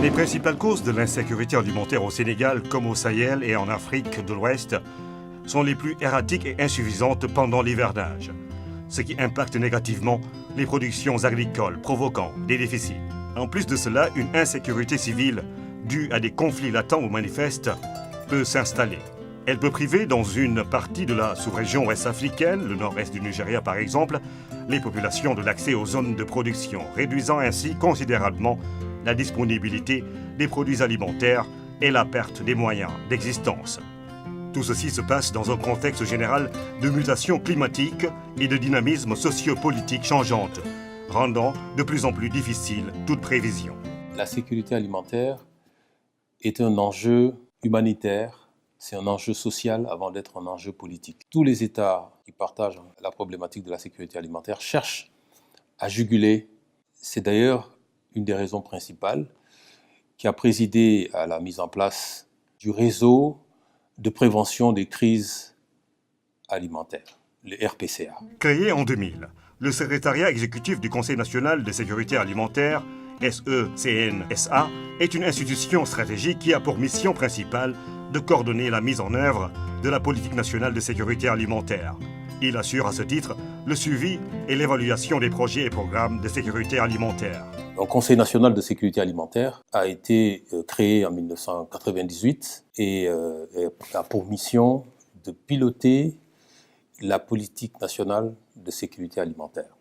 Les principales causes de l'insécurité alimentaire au Sénégal, comme au Sahel et en Afrique de l'Ouest, sont les plus erratiques et insuffisantes pendant l'hivernage, ce qui impacte négativement les productions agricoles, provoquant des déficits. En plus de cela, une insécurité civile due à des conflits latents ou manifestes peut s'installer. Elle peut priver dans une partie de la sous-région ouest-africaine, le nord-est du Nigeria par exemple, les populations de l'accès aux zones de production, réduisant ainsi considérablement la disponibilité des produits alimentaires et la perte des moyens d'existence. Tout ceci se passe dans un contexte général de mutation climatique et de dynamisme socio-politique changeante, rendant de plus en plus difficile toute prévision. La sécurité alimentaire est un enjeu humanitaire, c'est un enjeu social avant d'être un enjeu politique. Tous les États qui partagent la problématique de la sécurité alimentaire cherchent à juguler. C'est d'ailleurs une des raisons principales qui a présidé à la mise en place du réseau de prévention des crises alimentaires, le RPCA. Créé en 2000, le secrétariat exécutif du Conseil national de sécurité alimentaire, SECNSA, est une institution stratégique qui a pour mission principale de coordonner la mise en œuvre de la politique nationale de sécurité alimentaire. Il assure à ce titre le suivi et l'évaluation des projets et programmes de sécurité alimentaire. Le Conseil national de sécurité alimentaire a été créé en 1998 et a pour mission de piloter la politique nationale de sécurité alimentaire.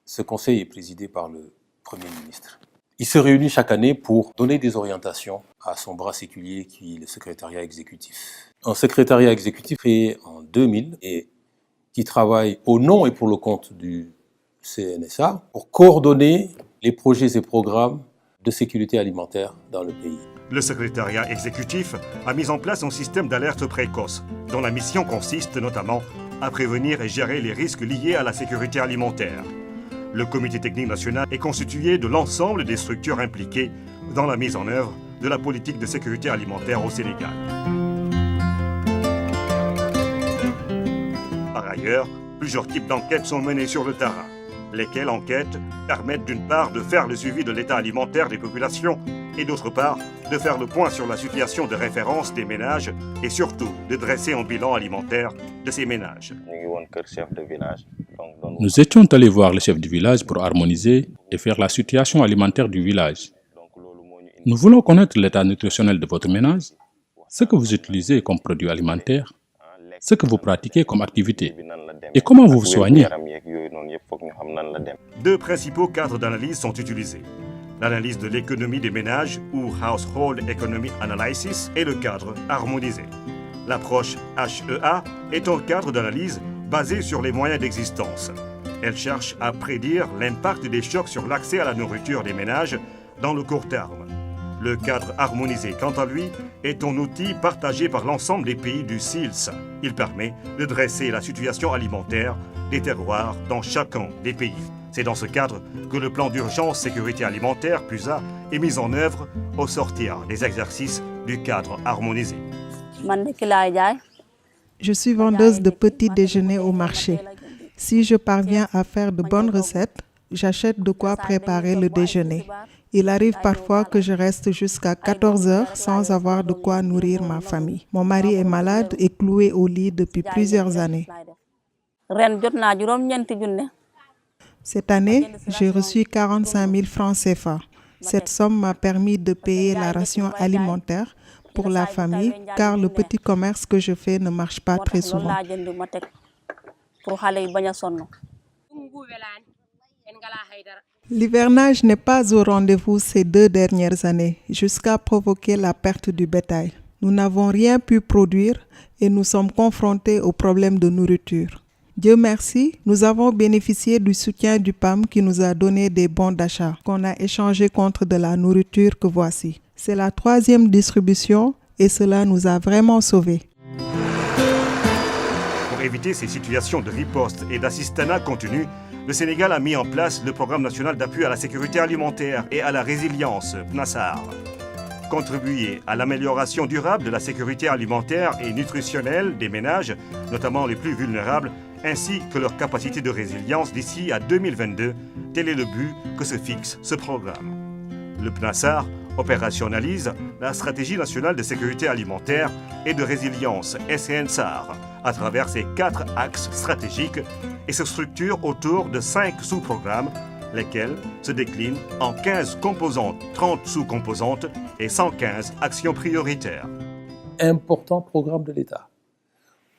Ce conseil est présidé par le Premier ministre. Il se réunit chaque année pour donner des orientations à son bras séculier qui est le secrétariat exécutif. Un secrétariat exécutif créé en 2000 et qui travaille au nom et pour le compte du CNSA pour coordonner les projets et programmes de sécurité alimentaire dans le pays. Le secrétariat exécutif a mis en place un système d'alerte précoce, dont la mission consiste notamment à prévenir et gérer les risques liés à la sécurité alimentaire. Le comité technique national est constitué de l'ensemble des structures impliquées dans la mise en œuvre de la politique de sécurité alimentaire au Sénégal. Par ailleurs, plusieurs types d'enquêtes sont menées sur le terrain, lesquelles enquêtes permettent d'une part de faire le suivi de l'état alimentaire des populations et d'autre part de faire le point sur la situation de référence des ménages et surtout de dresser un bilan alimentaire de ces ménages. Nous étions allés voir le chef du village pour harmoniser et faire la situation alimentaire du village. Nous voulons connaître l'état nutritionnel de votre ménage, ce que vous utilisez comme produits alimentaires, ce que vous pratiquez comme activité et comment vous vous soignez. Deux principaux cadres d'analyse sont utilisés. L'analyse de l'économie des ménages ou Household Economy Analysis et le cadre harmonisé. L'approche HEA est un cadre d'analyse basé sur les moyens d'existence. Elle cherche à prédire l'impact des chocs sur l'accès à la nourriture des ménages dans le court terme. Le cadre harmonisé, quant à lui, est un outil partagé par l'ensemble des pays du SILS. Il permet de dresser la situation alimentaire des terroirs dans chacun des pays. C'est dans ce cadre que le plan d'urgence sécurité alimentaire, PUSA, est mis en œuvre au sortir des exercices du cadre harmonisé. Je suis vendeuse de petits déjeuners au marché. Si je parviens à faire de bonnes recettes, j'achète de quoi préparer le déjeuner. Il arrive parfois que je reste jusqu'à 14 heures sans avoir de quoi nourrir ma famille. Mon mari est malade et cloué au lit depuis plusieurs années. Cette année, j'ai reçu 45 000 francs CFA. Cette somme m'a permis de payer la ration alimentaire pour la famille, car le petit commerce que je fais ne marche pas très souvent. L'hivernage n'est pas au rendez-vous ces 2 dernières années, jusqu'à provoquer la perte du bétail. Nous n'avons rien pu produire et nous sommes confrontés aux problèmes de nourriture. Dieu merci, nous avons bénéficié du soutien du PAM qui nous a donné des bons d'achat qu'on a échangés contre de la nourriture que voici. C'est la 3e distribution et cela nous a vraiment sauvés. Pour éviter ces situations de riposte et d'assistanat continu, le Sénégal a mis en place le Programme national d'appui à la sécurité alimentaire et à la résilience, PNASAR. Contribuer à l'amélioration durable de la sécurité alimentaire et nutritionnelle des ménages, notamment les plus vulnérables, ainsi que leur capacité de résilience d'ici à 2022, tel est le but que se fixe ce programme. Le PNASAR opérationnalise la stratégie nationale de sécurité alimentaire et de résilience SNSAR à travers ses 4 axes stratégiques et se structure autour de 5 sous-programmes, lesquels se déclinent en 15 composantes, 30 sous-composantes et 115 actions prioritaires. Important programme de l'État.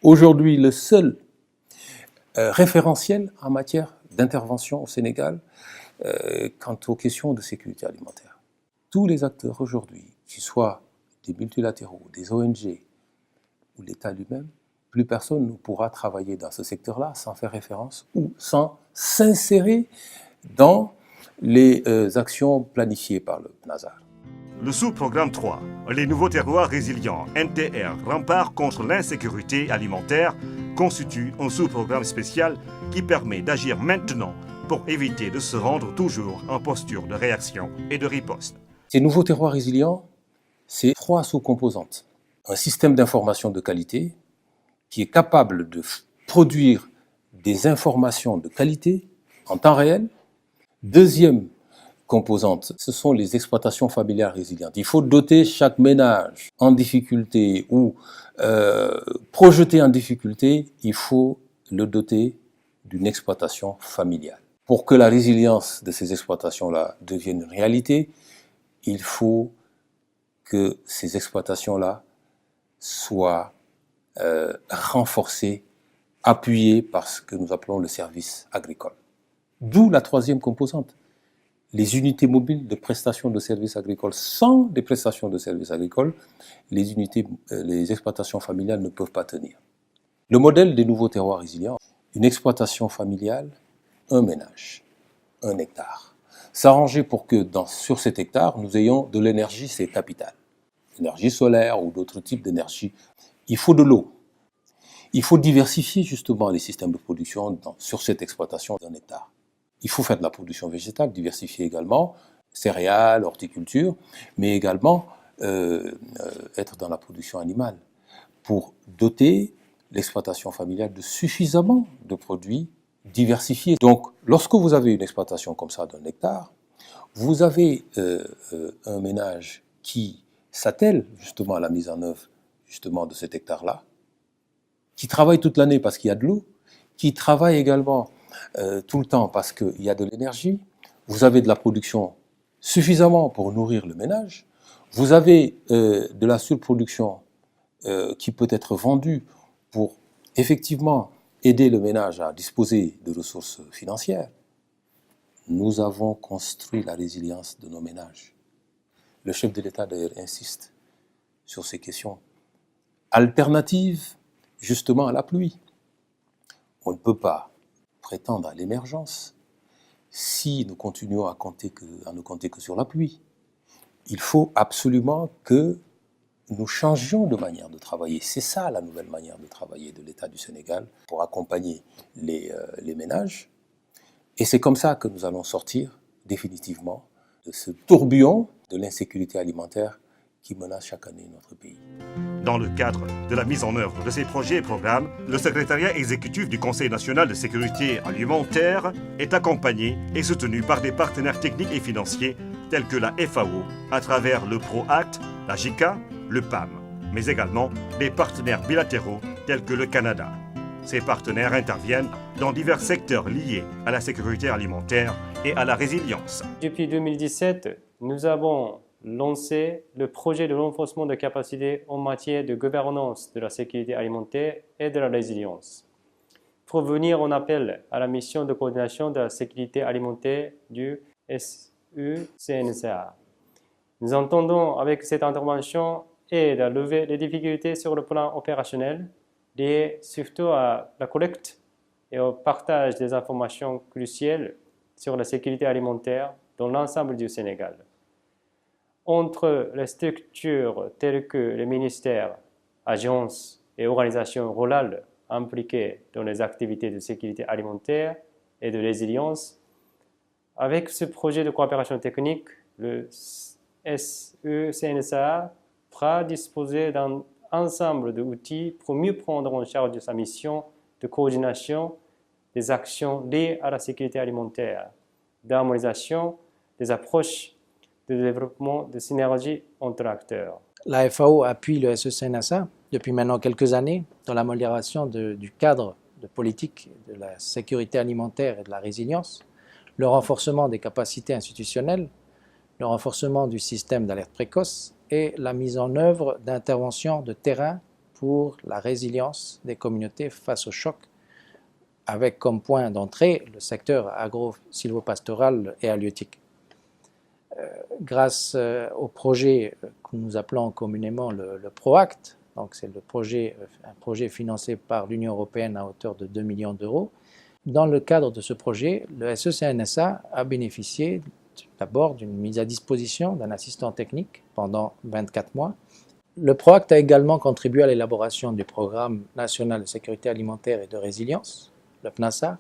Aujourd'hui, le seul référentiel en matière d'intervention au Sénégal quant aux questions de sécurité alimentaire. Tous les acteurs aujourd'hui, qu'ils soient des multilatéraux, des ONG ou l'État lui-même, plus personne ne pourra travailler dans ce secteur-là sans faire référence ou sans s'insérer dans les actions planifiées par le PNASAR. Le sous-programme 3, les nouveaux terroirs résilients, NTR, rempart contre l'insécurité alimentaire, constitue un sous-programme spécial qui permet d'agir maintenant pour éviter de se rendre toujours en posture de réaction et de riposte. Ces nouveaux terroirs résilients, c'est 3 sous-composantes. Un système d'information de qualité qui est capable de produire des informations de qualité en temps réel. Deuxième composante, ce sont les exploitations familiales résilientes. Il faut doter chaque ménage en difficulté ou projeté en difficulté, il faut le doter d'une exploitation familiale. Pour que la résilience de ces exploitations-là devienne une réalité, il faut que ces exploitations-là soient renforcées, appuyées par ce que nous appelons le service agricole. D'où la 3e composante, les unités mobiles de prestations de services agricoles. Sans des prestations de services agricoles, les exploitations familiales ne peuvent pas tenir. Le modèle des nouveaux terroirs résilients, une exploitation familiale, un ménage, 1 hectare. S'arranger pour que sur cet hectare, nous ayons de l'énergie, c'est capital. Énergie solaire ou d'autres types d'énergie. Il faut de l'eau. Il faut diversifier justement les systèmes de production sur cette exploitation d'1 hectare. Il faut faire de la production végétale, diversifier également, céréales, horticulture, mais également être dans la production animale pour doter l'exploitation familiale de suffisamment de produits diversifiés. Donc, lorsque vous avez une exploitation comme ça d'1 hectare, vous avez un ménage qui s'attelle justement à la mise en œuvre justement de cet hectare-là, qui travaille toute l'année parce qu'il y a de l'eau, qui travaille également tout le temps parce qu'il y a de l'énergie, vous avez de la production suffisamment pour nourrir le ménage, vous avez de la surproduction qui peut être vendue pour effectivement aider le ménage à disposer de ressources financières. Nous avons construit la résilience de nos ménages. Le chef de l'État d'ailleurs insiste sur ces questions alternatives justement à la pluie. On ne peut pas prétendre à l'émergence si nous continuons à ne compter que sur la pluie. Il faut absolument que nous changions de manière de travailler. C'est ça la nouvelle manière de travailler de l'État du Sénégal pour accompagner les ménages. Et c'est comme ça que nous allons sortir définitivement de ce tourbillon de l'insécurité alimentaire qui menace chaque année notre pays. Dans le cadre de la mise en œuvre de ces projets et programmes, le secrétariat exécutif du Conseil national de sécurité alimentaire est accompagné et soutenu par des partenaires techniques et financiers tels que la FAO à travers le PROACT, la JICA, le PAM, mais également des partenaires bilatéraux tels que le Canada. Ces partenaires interviennent dans divers secteurs liés à la sécurité alimentaire et à la résilience. Depuis 2017, nous avons lancé le projet de renforcement de capacités en matière de gouvernance de la sécurité alimentaire et de la résilience, pour venir en appel à la mission de coordination de la sécurité alimentaire du SUCNSA. Nous entendons avec cette intervention aider à lever les difficultés sur le plan opérationnel, liées surtout à la collecte et au partage des informations cruciales sur la sécurité alimentaire dans l'ensemble du Sénégal. Entre les structures telles que les ministères, agences et organisations rurales impliquées dans les activités de sécurité alimentaire et de résilience, avec ce projet de coopération technique, le SUCNSA pourra disposer d'un ensemble d'outils pour mieux prendre en charge de sa mission de coordination des actions liées à la sécurité alimentaire, d'harmonisation des approches de développement de synergie entre acteurs. La FAO appuie le SECNSA depuis maintenant quelques années dans l'amélioration du cadre de politique de la sécurité alimentaire et de la résilience, le renforcement des capacités institutionnelles, le renforcement du système d'alerte précoce et la mise en œuvre d'interventions de terrain pour la résilience des communautés face au choc, avec comme point d'entrée le secteur agro-sylvopastoral et halieutique. Grâce au projet que nous appelons communément le PROACT, donc c'est un projet financé par l'Union européenne à hauteur de 2 millions d'euros. Dans le cadre de ce projet, le SECNSA a bénéficié d'abord d'une mise à disposition d'un assistant technique pendant 24 mois. Le PROACT a également contribué à l'élaboration du Programme national de sécurité alimentaire et de résilience, le PNASAR.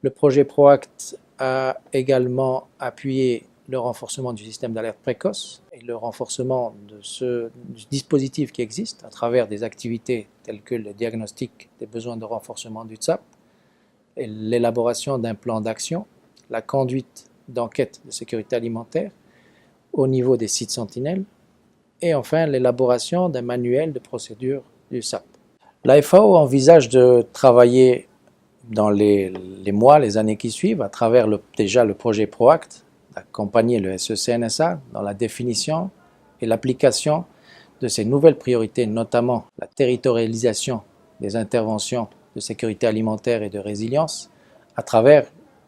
Le projet PROACT a également appuyé le renforcement du système d'alerte précoce et le renforcement du dispositif qui existe à travers des activités telles que le diagnostic des besoins de renforcement du TSAP, et l'élaboration d'un plan d'action, la conduite d'enquêtes de sécurité alimentaire au niveau des sites sentinelles et enfin l'élaboration d'un manuel de procédure du SAP. La FAO envisage de travailler dans les mois, les années qui suivent à travers déjà le projet PROACT, d'accompagner le SECNSA dans la définition et l'application de ces nouvelles priorités, notamment la territorialisation des interventions de sécurité alimentaire et de résilience à travers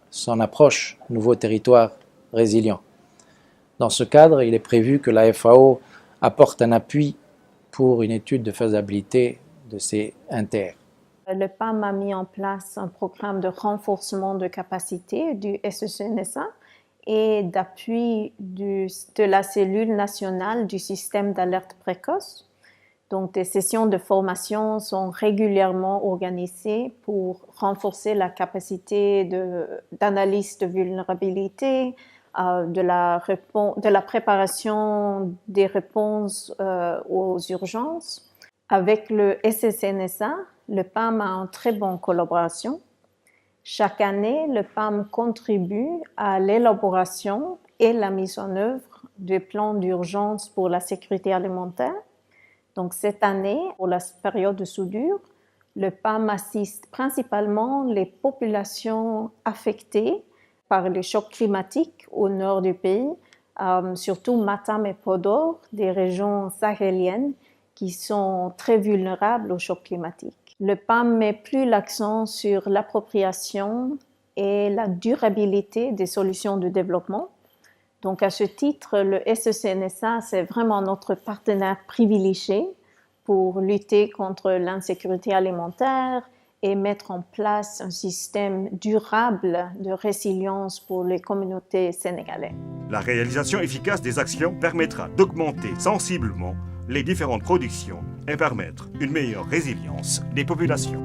son approche Nouveau territoire résilient. Dans ce cadre, il est prévu que la FAO apporte un appui pour une étude de faisabilité de ces INTER. Le PAM a mis en place un programme de renforcement de capacité du SECNSA et d'appui de la cellule nationale du système d'alerte précoce. Donc, des sessions de formation sont régulièrement organisées pour renforcer la capacité d'analyse de vulnérabilité, de la préparation des réponses aux urgences. Avec le SECNSA, le PAM a une très bonne collaboration. Chaque année, le PAM contribue à l'élaboration et la mise en œuvre du plan d'urgence pour la sécurité alimentaire. Donc, cette année, pour la période de soudure, le PAM assiste principalement les populations affectées par les chocs climatiques au nord du pays, surtout Matam et Podor, des régions sahéliennes qui sont très vulnérables aux chocs climatiques. Le PAM met plus l'accent sur l'appropriation et la durabilité des solutions de développement. Donc, à ce titre, le SECNSA, c'est vraiment notre partenaire privilégié pour lutter contre l'insécurité alimentaire et mettre en place un système durable de résilience pour les communautés sénégalaises. La réalisation efficace des actions permettra d'augmenter sensiblement les différentes productions et permettre une meilleure résilience des populations.